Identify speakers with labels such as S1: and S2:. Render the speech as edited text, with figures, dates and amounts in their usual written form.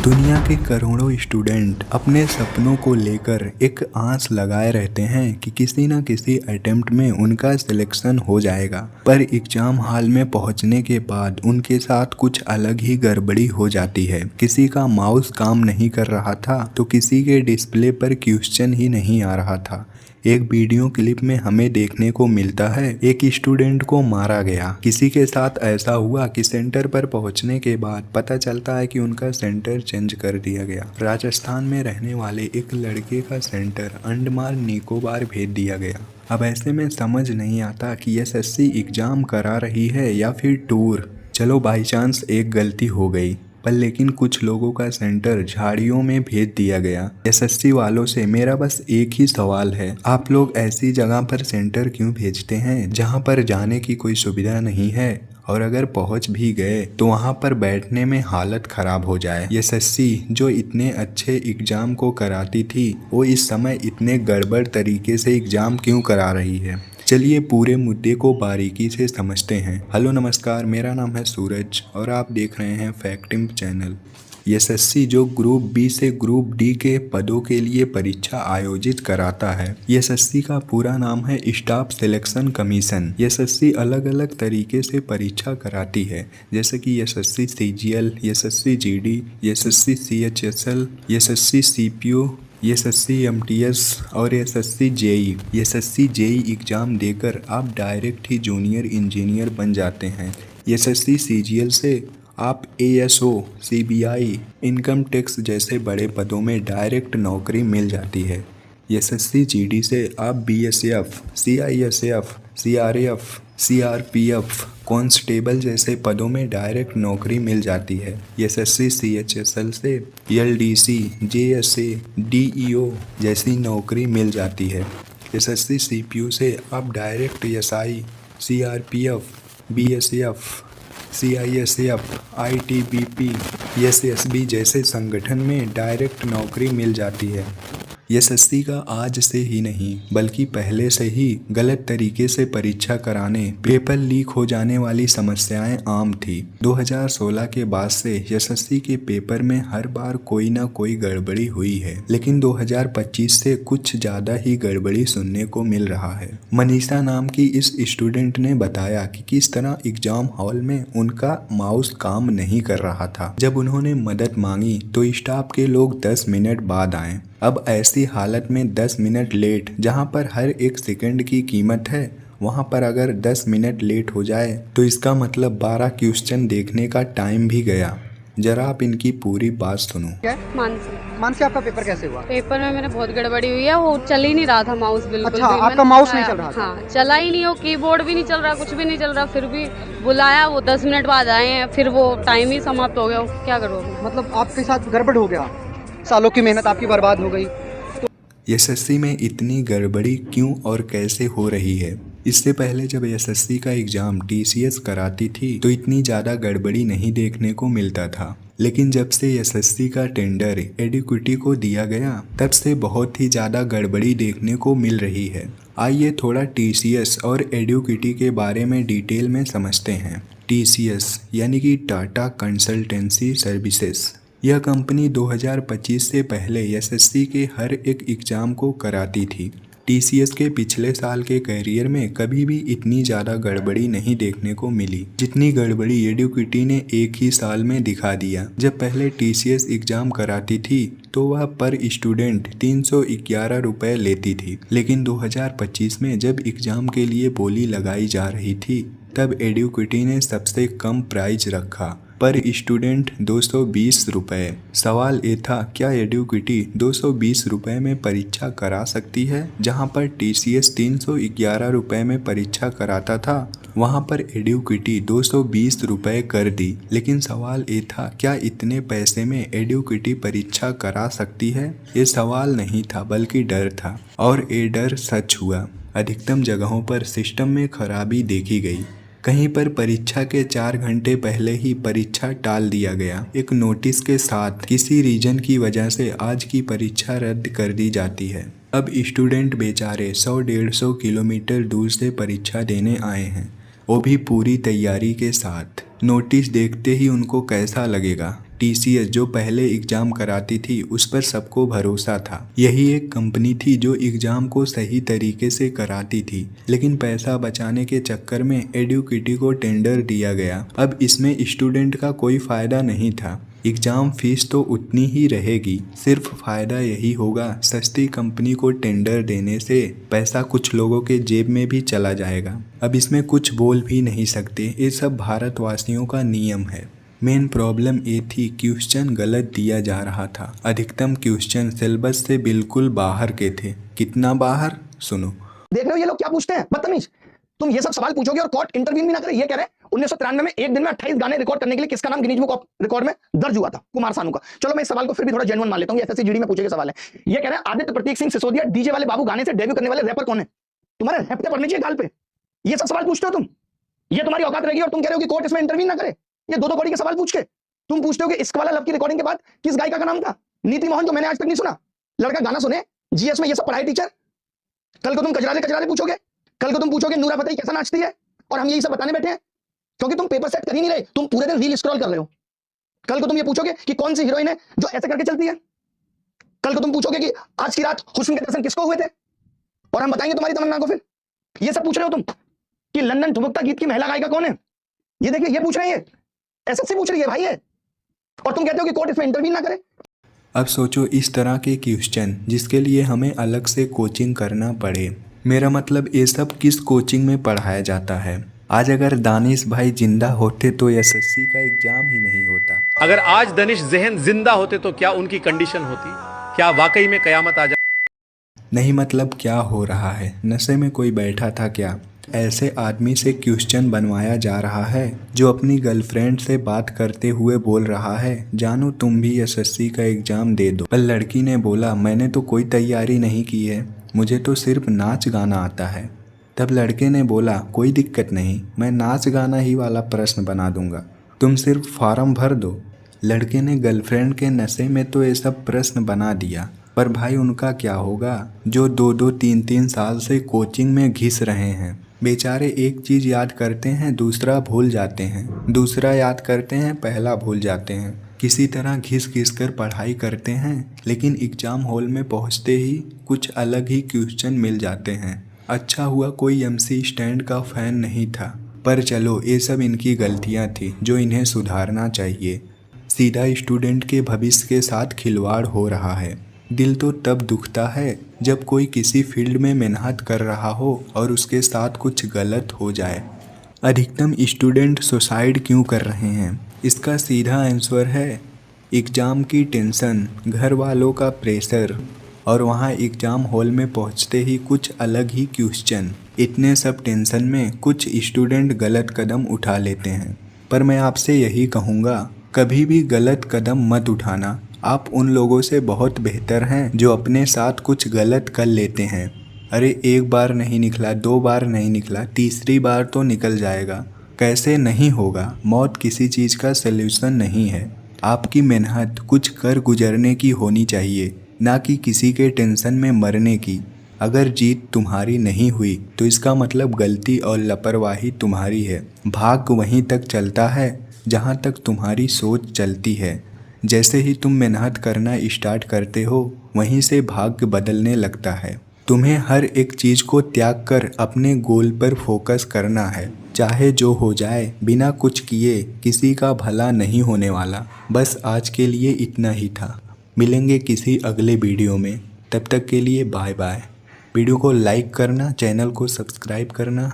S1: दुनिया के करोड़ों स्टूडेंट अपने सपनों को लेकर एक आस लगाए रहते हैं कि किसी न किसी अटेम्प्ट में उनका सिलेक्शन हो जाएगा, पर एग्जाम हॉल में पहुंचने के बाद उनके साथ कुछ अलग ही गड़बड़ी हो जाती है। किसी का माउस काम नहीं कर रहा था तो किसी के डिस्प्ले पर क्वेश्चन ही नहीं आ रहा था। एक वीडियो क्लिप में हमें देखने को मिलता है एक स्टूडेंट को मारा गया। किसी के साथ ऐसा हुआ कि सेंटर पर पहुंचने के बाद पता चलता है कि उनका सेंटर चेंज कर दिया गया। राजस्थान में रहने वाले एक लड़के का सेंटर अंडमान निकोबार भेज दिया गया। अब ऐसे में समझ नहीं आता कि एसएससी एग्जाम करा रही है या फिर टूर। चलो बाई चांस एक गलती हो गई, पर लेकिन कुछ लोगों का सेंटर झाड़ियों में भेज दिया गया। एसएससी वालों से मेरा बस एक ही सवाल है, आप लोग ऐसी जगह पर सेंटर क्यों भेजते हैं जहां पर जाने की कोई सुविधा नहीं है, और अगर पहुंच भी गए तो वहां पर बैठने में हालत खराब हो जाए। एसएससी जो इतने अच्छे एग्जाम को कराती थी वो इस समय इतने गड़बड़ तरीके से एग्जाम क्यों करा रही है। चलिए पूरे मुद्दे को बारीकी से समझते हैं। हेलो नमस्कार, मेरा नाम है सूरज और आप देख रहे हैं फैक्टिंग चैनल। एसएससी जो ग्रुप बी से ग्रुप डी के पदों के लिए परीक्षा आयोजित कराता है, एसएससी का पूरा नाम है स्टाफ सिलेक्शन कमीशन। एसएससी अलग अलग तरीके से परीक्षा कराती है, जैसे कि SSC CGL, SSC GD, SSC CHSL, SSC CPO, SSC MTS और SSC JE. SSC JE exam देकर आप डायरेक्ट ही जूनियर इंजीनियर बन जाते हैं। एसएससी सीजीएल से आप एएसओ, सीबीआई, इनकम टैक्स जैसे बड़े पदों में डायरेक्ट नौकरी मिल जाती है। एसएससी जीडी से आप BSF, CISF, CRF, CRPF, constable जैसे पदों में डायरेक्ट नौकरी मिल जाती है। एसएससी सीएचएसएल से एलडीसी, जेएसए, डीईओ जैसी नौकरी मिल जाती है। एसएससी सीपीयू से आप direct SI, CRPF, BSF, CISF, ITBP, SSB जैसे संगठन में डायरेक्ट नौकरी मिल जाती है। एसएससी का आज से ही नहीं बल्कि पहले से ही गलत तरीके से परीक्षा कराने, पेपर लीक हो जाने वाली समस्याएं आम थी। 2016 के बाद से एसएससी के पेपर में हर बार कोई ना कोई गड़बड़ी हुई है, लेकिन 2025 से कुछ ज़्यादा ही गड़बड़ी सुनने को मिल रहा है। मनीषा नाम की इस स्टूडेंट ने बताया कि किस तरह एग्जाम हॉल में उनका माउस काम नहीं कर रहा था। जब उन्होंने मदद मांगी तो स्टाफ के लोग 10 मिनट बाद आए। अब ऐसी हालत में 10 मिनट लेट, जहां पर हर एक सेकंड की कीमत है, वहां पर अगर 10 मिनट लेट हो जाए तो इसका मतलब 12 क्वेश्चन देखने का टाइम भी गया। जरा आप इनकी पूरी बात सुनो।
S2: क्या मानसी, आपका पेपर कैसे हुआ?
S3: पेपर में मेरे बहुत गड़बड़ी हुई है, वो चल ही नहीं रहा था माउस बिल्कुल
S2: अच्छा,
S3: भी।
S2: आपका माउस नहीं चल रहा था?
S3: हाँ, चला ही नहीं, वो कीबोर्ड भी नहीं चल रहा, कुछ भी नहीं चल रहा। फिर भी बुलाया, वो 10 मिनट बाद आए हैं, फिर वो टाइम ही समाप्त हो गया। क्या करो?
S2: मतलब आपके साथ गड़बड़ हो गया, सालों की मेहनत आपकी बर्बाद हो गई।
S1: एसएससी में इतनी गड़बड़ी क्यों और कैसे हो रही है? इससे पहले जब एसएससी का एग्जाम टीसीएस कराती थी तो इतनी ज़्यादा गड़बड़ी नहीं देखने को मिलता था, लेकिन जब से एसएससी का टेंडर एडुकेटी को दिया गया तब से बहुत ही ज़्यादा गड़बड़ी देखने को मिल रही है। आइए थोड़ा टीसीएस और एडुकेटी के बारे में डिटेल में समझते हैं। टीसीएस यानी कि टाटा कंसल्टेंसी सर्विसेज, यह कंपनी 2025 से पहले एसएससी के हर एक एग्जाम को कराती थी। टीसीएस के पिछले साल के करियर में कभी भी इतनी ज़्यादा गड़बड़ी नहीं देखने को मिली जितनी गड़बड़ी एडुकेटी ने एक ही साल में दिखा दिया। जब पहले टीसीएस एग्जाम कराती थी तो वह पर स्टूडेंट 311 रुपये लेती थी, लेकिन 2025 में जब एग्जाम के लिए बोली लगाई जा रही थी तब एडुकेटी ने सबसे कम प्राइस रखा, पर स्टूडेंट 220 रुपये। सवाल ये था, क्या एडुकेटी 220 रुपये में परीक्षा करा सकती है? जहां पर टीसीएस 311 रुपये में परीक्षा कराता था वहां पर एडुकेटी 220 रुपये कर दी। लेकिन सवाल ये था, क्या इतने पैसे में एडुकेटी परीक्षा करा सकती है? ये सवाल नहीं था बल्कि डर था, और ये डर सच हुआ। अधिकतम जगहों पर सिस्टम में खराबी देखी गई। कहीं पर परीक्षा के 4 घंटे पहले ही परीक्षा टाल दिया गया, एक नोटिस के साथ किसी रीजन की वजह से आज की परीक्षा रद्द कर दी जाती है। अब स्टूडेंट बेचारे 100-150 किलोमीटर दूर से परीक्षा देने आए हैं, वो भी पूरी तैयारी के साथ। नोटिस देखते ही उनको कैसा लगेगा? TCS जो पहले एग्जाम कराती थी उस पर सबको भरोसा था। यही एक कंपनी थी जो एग्जाम को सही तरीके से कराती थी, लेकिन पैसा बचाने के चक्कर में एडुकेटी को टेंडर दिया गया। अब इसमें स्टूडेंट का कोई फायदा नहीं था, एग्जाम फीस तो उतनी ही रहेगी, सिर्फ फायदा यही होगा सस्ती कंपनी को टेंडर देने से पैसा कुछ लोगों के जेब में भी चला जाएगा। अब इसमें कुछ बोल भी नहीं सकते, ये सब भारतवासियों का नियम है। मेन प्रॉब्लम ये थी क्वेश्चन गलत दिया जा रहा था। अधिकतम क्वेश्चन सिलेबस से बिल्कुल बाहर के थे। कितना बाहर, सुनो।
S4: देख रहे हो ये लोग क्या पूछते हैं, बदतमीज। तुम ये सब सवाल पूछोगे और कोर्ट इंटरवीन भी ना करे। ये कह रहे हैं 1993 में एक दिन में 28 गाने रिकॉर्ड करने के लिए किसका नाम गिनीज बुक ऑफ रिकॉर्ड में दर्ज हुआ था? कुमार सानू का। चलो मैं इस सवाल को फिर भी थोड़ा जेन्युइन मान लेता हूँ, SSC GD में पूछे गए सवाल है। ये कह रहे हैं आदित्य प्रतीक सिंह सिसोदिया डीजे वाले बाबू गाने से डेब्यू करने वाले रैपर कौन है? तुम्हारे रैपते पढ़ने चाहिए गाल पे। ये सब सवाल पूछते हो तुम, ये तुम्हारी औकात रहेगी और तुम कह रहे हो कि कोर्ट इसमें इंटरवीन ना करे। ये दो बॉडी के सवाल पूछ के तुम पूछते हो कि इश्क वाला लव की रिकॉर्डिंग के बाद किस गायिका का नाम था? नीति मोहन, तो मैंने आज तक नहीं सुना। लड़का गाना सुने, GS में ये सब पढ़ाई टीचर। कल को तुम कजरारे पूछोगे, कल को तुम पूछोगे नूरा फतेही कैसा नाचती है, और हम यही सब बताने बैठे हैं क्योंकि तुम पेपर सेट कर ही नहीं रहे, तुम पूरे दिन रील स्क्रॉल कर रहे हो। कल को तुम ये पूछोगे कि कौन सी हीरोइन है जो ऐसे करके चलती है। कल को तुम पूछोगे कि आज की रात हुस्न के दर्शन किसको हुए थे, और हम बताएंगे तुम्हारी तमन्ना को। फिर ये सब पूछ रहे हो तुम कि लंदन ठुमकता गीत की महिला गायिका कौन है। ये देखिए, ये पूछ रहे हैं, SSC पूछ रही है भाई है, और तुम कहते हो कि कोर्ट इसमें इंटरवीन ना करे।
S1: अब सोचो इस तरह के क्वेश्चन जिसके लिए हमें अलग से कोचिंग करना पड़े। मेरा मतलब ये सब किस कोचिंग में पढ़ाया जाता है। आज अगर दानिश भाई जिंदा होते तो SSC का एग्जाम ही नहीं होता।
S5: अगर आज दनिश जहन जिंदा होते तो क्या उनकी कंडीशन होती? क्या वाकई में कयामत आ जाए?
S1: नहीं मतलब क्या हो रहा है, नशे में कोई बैठा था क्या? ऐसे आदमी से क्वेश्चन बनवाया जा रहा है जो अपनी गर्लफ्रेंड से बात करते हुए बोल रहा है जानू तुम भी SSC का एग्जाम दे दो। पर लड़की ने बोला मैंने तो कोई तैयारी नहीं की है, मुझे तो सिर्फ नाच गाना आता है। तब लड़के ने बोला कोई दिक्कत नहीं, मैं नाच गाना ही वाला प्रश्न बना दूंगा, तुम सिर्फ फॉर्म भर दो। लड़के ने गर्लफ्रेंड के नशे में तो ये सब प्रश्न बना दिया, पर भाई उनका क्या होगा जो 2-2, 3-3 साल से कोचिंग में घिस रहे हैं। बेचारे एक चीज़ याद करते हैं दूसरा भूल जाते हैं, दूसरा याद करते हैं पहला भूल जाते हैं। किसी तरह घिस घिस कर पढ़ाई करते हैं, लेकिन एग्ज़ाम हॉल में पहुंचते ही कुछ अलग ही क्वेश्चन मिल जाते हैं। अच्छा हुआ कोई MC स्टैंड का फ़ैन नहीं था, पर चलो ये सब इनकी गलतियां थी जो इन्हें सुधारना चाहिए। सीधा स्टूडेंट के भविष्य के साथ खिलवाड़ हो रहा है। दिल तो तब दुखता है जब कोई किसी फील्ड में मेहनत कर रहा हो और उसके साथ कुछ गलत हो जाए। अधिकतम स्टूडेंट सुसाइड क्यों कर रहे हैं? इसका सीधा आंसर है एग्ज़ाम की टेंशन, घर वालों का प्रेशर, और वहाँ एग्ज़ाम हॉल में पहुँचते ही कुछ अलग ही क्वेश्चन। इतने सब टेंशन में कुछ स्टूडेंट गलत कदम उठा लेते हैं। पर मैं आपसे यही कहूँगा, कभी भी गलत कदम मत उठाना। आप उन लोगों से बहुत बेहतर हैं जो अपने साथ कुछ गलत कर लेते हैं। अरे एक बार नहीं निकला, 2 बार नहीं निकला, तीसरी बार तो निकल जाएगा। कैसे नहीं होगा? मौत किसी चीज़ का सल्यूशन नहीं है। आपकी मेहनत कुछ कर गुजरने की होनी चाहिए, ना कि किसी के टेंशन में मरने की। अगर जीत तुम्हारी नहीं हुई तो इसका मतलब गलती और लापरवाही तुम्हारी है। भाग्य वहीं तक चलता है जहाँ तक तुम्हारी सोच चलती है। जैसे ही तुम मेहनत करना स्टार्ट करते हो वहीं से भाग्य बदलने लगता है। तुम्हें हर एक चीज़ को त्याग कर अपने गोल पर फोकस करना है, चाहे जो हो जाए। बिना कुछ किए किसी का भला नहीं होने वाला। बस आज के लिए इतना ही था, मिलेंगे किसी अगले वीडियो में, तब तक के लिए बाय बाय। वीडियो को लाइक करना, चैनल को सब्सक्राइब करना।